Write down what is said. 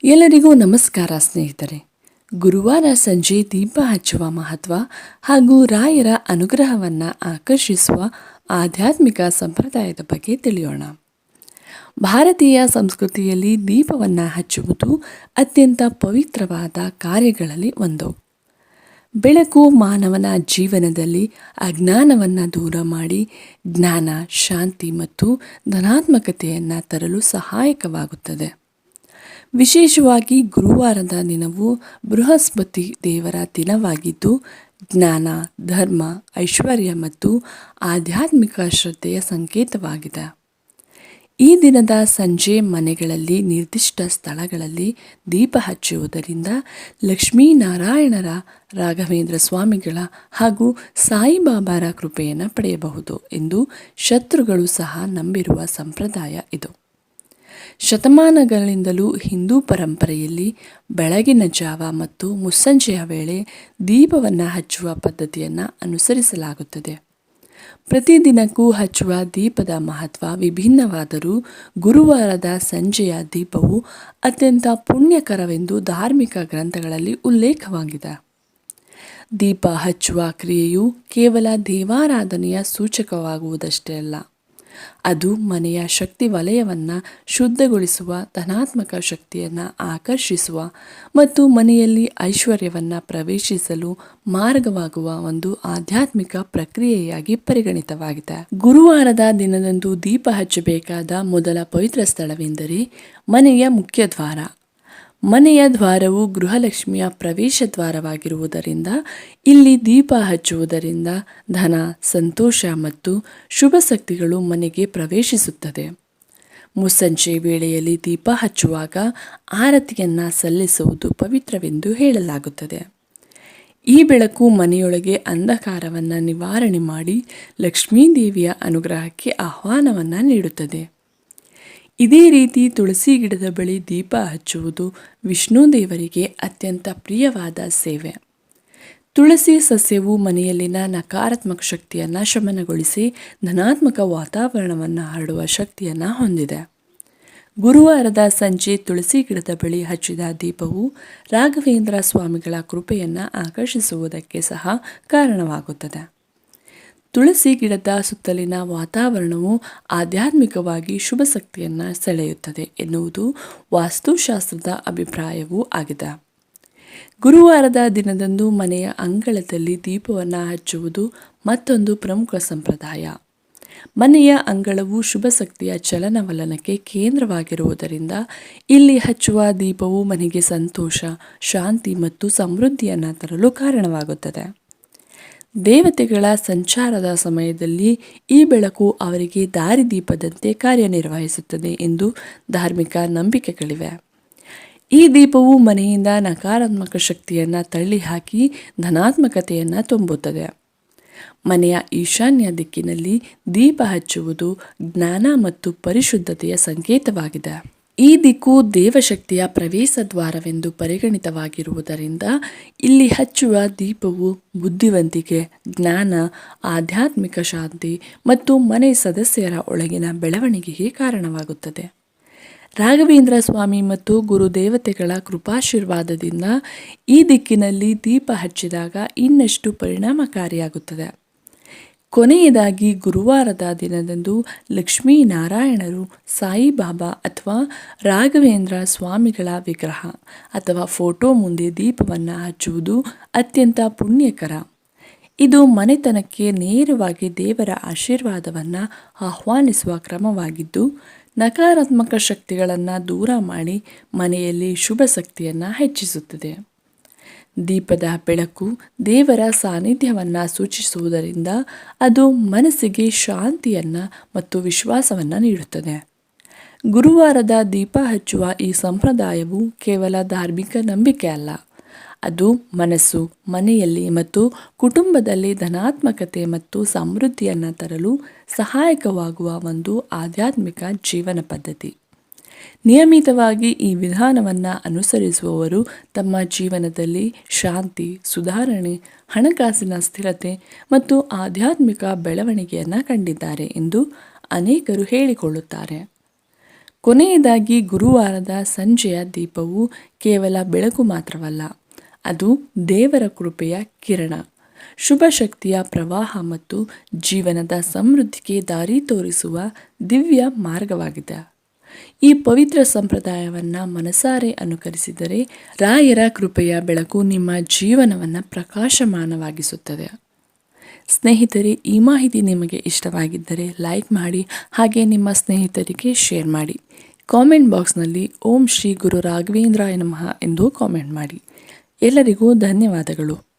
ಎಲ್ಲರಿಗೂ ನಮಸ್ಕಾರ ಸ್ನೇಹಿತರೆ. ಗುರುವಾರ ಸಂಜೆ ದೀಪ ಹಚ್ಚುವ ಮಹತ್ವ ಹಾಗೂ ರಾಯರ ಅನುಗ್ರಹವನ್ನು ಆಕರ್ಷಿಸುವ ಆಧ್ಯಾತ್ಮಿಕ ಸಂಪ್ರದಾಯದ ಬಗ್ಗೆ ತಿಳಿಯೋಣ. ಭಾರತೀಯ ಸಂಸ್ಕೃತಿಯಲ್ಲಿ ದೀಪವನ್ನು ಹಚ್ಚುವುದು ಅತ್ಯಂತ ಪವಿತ್ರವಾದ ಕಾರ್ಯಗಳಲ್ಲಿ ಒಂದು. ಬೆಳಕು ಮಾನವನ ಜೀವನದಲ್ಲಿ ಅಜ್ಞಾನವನ್ನು ದೂರ ಮಾಡಿ ಜ್ಞಾನ, ಶಾಂತಿ ಮತ್ತು ಧನಾತ್ಮಕತೆಯನ್ನು ತರಲು ಸಹಾಯಕವಾಗುತ್ತದೆ. ವಿಶೇಷವಾಗಿ ಗುರುವಾರದ ದಿನವು ಬೃಹಸ್ಪತಿ ದೇವರ ದಿನವಾಗಿದ್ದು ಜ್ಞಾನ, ಧರ್ಮ, ಐಶ್ವರ್ಯ ಮತ್ತು ಆಧ್ಯಾತ್ಮಿಕ ಶ್ರದ್ಧೆಯ ಸಂಕೇತವಾಗಿದೆ. ಈ ದಿನದ ಸಂಜೆ ಮನೆಗಳಲ್ಲಿ ನಿರ್ದಿಷ್ಟ ಸ್ಥಳಗಳಲ್ಲಿ ದೀಪ ಹಚ್ಚುವುದರಿಂದ ಲಕ್ಷ್ಮೀನಾರಾಯಣರ, ರಾಘವೇಂದ್ರ ಸ್ವಾಮಿಗಳ ಹಾಗೂ ಸಾಯಿಬಾಬಾರ ಕೃಪೆಯನ್ನು ಪಡೆಯಬಹುದು ಎಂದು ಶತ್ರುಗಳು ಸಹ ನಂಬಿರುವ ಸಂಪ್ರದಾಯ ಇದು. ಶತಮಾನಗಳಿಂದಲೂ ಹಿಂದೂ ಪರಂಪರೆಯಲ್ಲಿ ಬೆಳಗಿನ ಜಾವ ಮತ್ತು ಮುಸ್ಸಂಜೆಯ ವೇಳೆ ದೀಪವನ್ನು ಹಚ್ಚುವ ಪದ್ಧತಿಯನ್ನು ಅನುಸರಿಸಲಾಗುತ್ತದೆ. ಪ್ರತಿದಿನಕ್ಕೂ ಹಚ್ಚುವ ದೀಪದ ಮಹತ್ವ ವಿಭಿನ್ನವಾದರೂ ಗುರುವಾರದ ಸಂಜೆಯ ದೀಪವು ಅತ್ಯಂತ ಪುಣ್ಯಕರವೆಂದು ಧಾರ್ಮಿಕ ಗ್ರಂಥಗಳಲ್ಲಿ ಉಲ್ಲೇಖವಾಗಿದೆ. ದೀಪ ಹಚ್ಚುವ ಕ್ರಿಯೆಯು ಕೇವಲ ದೇವಾರಾಧನೆಯ ಸೂಚಕವಾಗುವುದಷ್ಟೇ ಅಲ್ಲ, ಅದು ಮನೆಯ ಶಕ್ತಿ ವಲಯವನ್ನು ಶುದ್ಧಗೊಳಿಸುವ, ಧನಾತ್ಮಕ ಶಕ್ತಿಯನ್ನು ಆಕರ್ಷಿಸುವ ಮತ್ತು ಮನೆಯಲ್ಲಿ ಐಶ್ವರ್ಯವನ್ನು ಪ್ರವೇಶಿಸಲು ಮಾರ್ಗವಾಗುವ ಒಂದು ಆಧ್ಯಾತ್ಮಿಕ ಪ್ರಕ್ರಿಯೆಯಾಗಿ ಪರಿಗಣಿತವಾಗಿದೆ. ಗುರುವಾರದ ದಿನದಂದು ದೀಪ ಹಚ್ಚಬೇಕಾದ ಮೊದಲ ಪವಿತ್ರ ಸ್ಥಳವೆಂದರೆ ಮನೆಯ ಮುಖ್ಯ ದ್ವಾರ. ಮನೆಯ ದ್ವಾರವು ಗೃಹಲಕ್ಷ್ಮಿಯ ಪ್ರವೇಶ ದ್ವಾರವಾಗಿರುವುದರಿಂದ ಇಲ್ಲಿ ದೀಪ ಹಚ್ಚುವುದರಿಂದ ಧನ, ಸಂತೋಷ ಮತ್ತು ಶುಭ ಶಕ್ತಿಗಳು ಮನೆಗೆ ಪ್ರವೇಶಿಸುತ್ತದೆ. ಮುಸ್ಸಂಜೆ ವೇಳೆಯಲ್ಲಿ ದೀಪ ಹಚ್ಚುವಾಗ ಆರತಿಯನ್ನು ಸಲ್ಲಿಸುವುದು ಪವಿತ್ರವೆಂದು ಹೇಳಲಾಗುತ್ತದೆ. ಈ ಬೆಳಕು ಮನೆಯೊಳಗೆ ಅಂಧಕಾರವನ್ನು ನಿವಾರಣೆ ಮಾಡಿ ಲಕ್ಷ್ಮೀದೇವಿಯ ಅನುಗ್ರಹಕ್ಕೆ ಆಹ್ವಾನವನ್ನು ನೀಡುತ್ತದೆ. ಇದೇ ರೀತಿ ತುಳಸಿ ಗಿಡದ ಬಳಿ ದೀಪ ಹಚ್ಚುವುದು ವಿಷ್ಣು ದೇವರಿಗೆ ಅತ್ಯಂತ ಪ್ರಿಯವಾದ ಸೇವೆ. ತುಳಸಿ ಸಸ್ಯವು ಮನೆಯಲ್ಲಿನ ನಕಾರಾತ್ಮಕ ಶಕ್ತಿಯನ್ನು ಶಮನಗೊಳಿಸಿ ಧನಾತ್ಮಕ ವಾತಾವರಣವನ್ನು ಹರಡುವ ಶಕ್ತಿಯನ್ನು ಹೊಂದಿದೆ. ಗುರುವಾರದ ಸಂಜೆ ತುಳಸಿ ಗಿಡದ ಬಳಿ ಹಚ್ಚಿದ ದೀಪವು ರಾಘವೇಂದ್ರ ಸ್ವಾಮಿಗಳ ಕೃಪೆಯನ್ನು ಆಕರ್ಷಿಸುವುದಕ್ಕೆ ಸಹ ಕಾರಣವಾಗುತ್ತದೆ. ತುಳಸಿ ಗಿಡದ ಸುತ್ತಲಿನ ವಾತಾವರಣವು ಆಧ್ಯಾತ್ಮಿಕವಾಗಿ ಶುಭ ಶಕ್ತಿಯನ್ನು ಸೆಳೆಯುತ್ತದೆ ಎನ್ನುವುದು ವಾಸ್ತುಶಾಸ್ತ್ರದ ಅಭಿಪ್ರಾಯವೂ ಆಗಿದೆ. ಗುರುವಾರದ ದಿನದಂದು ಮನೆಯ ಅಂಗಳದಲ್ಲಿ ದೀಪವನ್ನು ಹಚ್ಚುವುದು ಮತ್ತೊಂದು ಪ್ರಮುಖ ಸಂಪ್ರದಾಯ. ಮನೆಯ ಅಂಗಳವು ಶುಭ ಶಕ್ತಿಯ ಚಲನವಲನಕ್ಕೆ ಕೇಂದ್ರವಾಗಿರುವುದರಿಂದ ಇಲ್ಲಿ ಹಚ್ಚುವ ದೀಪವು ಮನೆಗೆ ಸಂತೋಷ, ಶಾಂತಿ ಮತ್ತು ಸಮೃದ್ಧಿಯನ್ನು ತರಲು ಕಾರಣವಾಗುತ್ತದೆ. ದೇವತೆಗಳ ಸಂಚಾರದ ಸಮಯದಲ್ಲಿ ಈ ಬೆಳಕು ಅವರಿಗೆ ದಾರಿದೀಪದಂತೆ ಕಾರ್ಯನಿರ್ವಹಿಸುತ್ತದೆ ಎಂದು ಧಾರ್ಮಿಕ ನಂಬಿಕೆಗಳಿವೆ. ಈ ದೀಪವು ಮನೆಯಿಂದ ನಕಾರಾತ್ಮಕ ಶಕ್ತಿಯನ್ನು ತಳ್ಳಿಹಾಕಿ ಧನಾತ್ಮಕತೆಯನ್ನು ತುಂಬುತ್ತದೆ. ಮನೆಯ ಈಶಾನ್ಯ ದಿಕ್ಕಿನಲ್ಲಿ ದೀಪ ಹಚ್ಚುವುದು ಜ್ಞಾನ ಮತ್ತು ಪರಿಶುದ್ಧತೆಯ ಸಂಕೇತವಾಗಿದೆ. ಈ ದಿಕ್ಕು ದೇವಶಕ್ತಿಯ ಪ್ರವೇಶ ದ್ವಾರವೆಂದು ಪರಿಗಣಿತವಾಗಿರುವುದರಿಂದ ಇಲ್ಲಿ ಹಚ್ಚುವ ದೀಪವು ಬುದ್ಧಿವಂತಿಕೆ, ಜ್ಞಾನ, ಆಧ್ಯಾತ್ಮಿಕ ಶಾಂತಿ ಮತ್ತು ಮನೆ ಸದಸ್ಯರ ಒಳಗಿನ ಬೆಳವಣಿಗೆಗೆ ಕಾರಣವಾಗುತ್ತದೆ. ರಾಘವೇಂದ್ರ ಸ್ವಾಮಿ ಮತ್ತು ಗುರುದೇವತೆಗಳ ಕೃಪಾಶೀರ್ವಾದದಿಂದ ಈ ದಿಕ್ಕಿನಲ್ಲಿ ದೀಪ ಹಚ್ಚಿದಾಗ ಇನ್ನಷ್ಟು ಪರಿಣಾಮಕಾರಿಯಾಗುತ್ತದೆ. ಕೊನೆಯದಾಗಿ ಗುರುವಾರದ ದಿನದಂದು ಲಕ್ಷ್ಮೀನಾರಾಯಣರು, ಸಾಯಿಬಾಬಾ ಅಥವಾ ರಾಘವೇಂದ್ರ ಸ್ವಾಮಿಗಳ ವಿಗ್ರಹ ಅಥವಾ ಫೋಟೋ ಮುಂದೆ ದೀಪವನ್ನು ಹಚ್ಚುವುದು ಅತ್ಯಂತ ಪುಣ್ಯಕರ. ಇದು ಮನೆತನಕ್ಕೆ ನೇರವಾಗಿ ದೇವರ ಆಶೀರ್ವಾದವನ್ನು ಆಹ್ವಾನಿಸುವ ಕ್ರಮವಾಗಿದ್ದು ನಕಾರಾತ್ಮಕ ಶಕ್ತಿಗಳನ್ನು ದೂರ ಮಾಡಿ ಮನೆಯಲ್ಲಿ ಶುಭ ಶಕ್ತಿಯನ್ನು ಹೆಚ್ಚಿಸುತ್ತದೆ. ದೀಪದ ಬೆಳಕು ದೇವರ ಸಾನ್ನಿಧ್ಯವನ್ನು ಸೂಚಿಸುವುದರಿಂದ ಅದು ಮನಸ್ಸಿಗೆ ಶಾಂತಿಯನ್ನು ಮತ್ತು ವಿಶ್ವಾಸವನ್ನು ನೀಡುತ್ತದೆ. ಗುರುವಾರದ ದೀಪ ಹಚ್ಚುವ ಈ ಸಂಪ್ರದಾಯವು ಕೇವಲ ಧಾರ್ಮಿಕ ನಂಬಿಕೆ ಅಲ್ಲ, ಅದು ಮನಸ್ಸು, ಮನೆಯಲ್ಲಿ ಮತ್ತು ಕುಟುಂಬದಲ್ಲಿ ಧನಾತ್ಮಕತೆ ಮತ್ತು ಸಮೃದ್ಧಿಯನ್ನು ತರಲು ಸಹಾಯಕವಾಗುವ ಒಂದು ಆಧ್ಯಾತ್ಮಿಕ ಜೀವನ ಪದ್ಧತಿ. ನಿಯಮಿತವಾಗಿ ಈ ವಿಧಾನವನ್ನು ಅನುಸರಿಸುವವರು ತಮ್ಮ ಜೀವನದಲ್ಲಿ ಶಾಂತಿ, ಸುಧಾರಣೆ, ಹಣಕಾಸಿನ ಸ್ಥಿರತೆ ಮತ್ತು ಆಧ್ಯಾತ್ಮಿಕ ಬೆಳವಣಿಗೆಯನ್ನು ಕಂಡಿದ್ದಾರೆ ಎಂದು ಅನೇಕರು ಹೇಳಿಕೊಳ್ಳುತ್ತಾರೆ. ಕೊನೆಯದಾಗಿ ಗುರುವಾರದ ಸಂಜೆಯ ದೀಪವು ಕೇವಲ ಬೆಳಕು ಮಾತ್ರವಲ್ಲ, ಅದು ದೇವರ ಕೃಪೆಯ ಕಿರಣ, ಶುಭ ಶಕ್ತಿಯ ಪ್ರವಾಹ ಮತ್ತು ಜೀವನದ ಸಮೃದ್ಧಿಗೆ ದಾರಿ ತೋರಿಸುವ ದಿವ್ಯ ಮಾರ್ಗವಾಗಿದೆ. ಈ ಪವಿತ್ರ ಸಂಪ್ರದಾಯವನ್ನು ಮನಸಾರೆ ಅನುಕರಿಸಿದರೆ ರಾಯರ ಕೃಪೆಯ ಬೆಳಕು ನಿಮ್ಮ ಜೀವನವನ್ನು ಪ್ರಕಾಶಮಾನವಾಗಿಸುತ್ತದೆ. ಸ್ನೇಹಿತರೆ, ಈ ಮಾಹಿತಿ ನಿಮಗೆ ಇಷ್ಟವಾಗಿದ್ದರೆ ಲೈಕ್ ಮಾಡಿ, ಹಾಗೆ ನಿಮ್ಮ ಸ್ನೇಹಿತರಿಗೆ ಶೇರ್ ಮಾಡಿ. ಕಾಮೆಂಟ್ ಬಾಕ್ಸ್ನಲ್ಲಿ ಓಂ ಶ್ರೀ ಗುರು ರಾಘವೇಂದ್ರಾಯ ನಮಃ ಎಂದು ಕಾಮೆಂಟ್ ಮಾಡಿ. ಎಲ್ಲರಿಗೂ ಧನ್ಯವಾದಗಳು.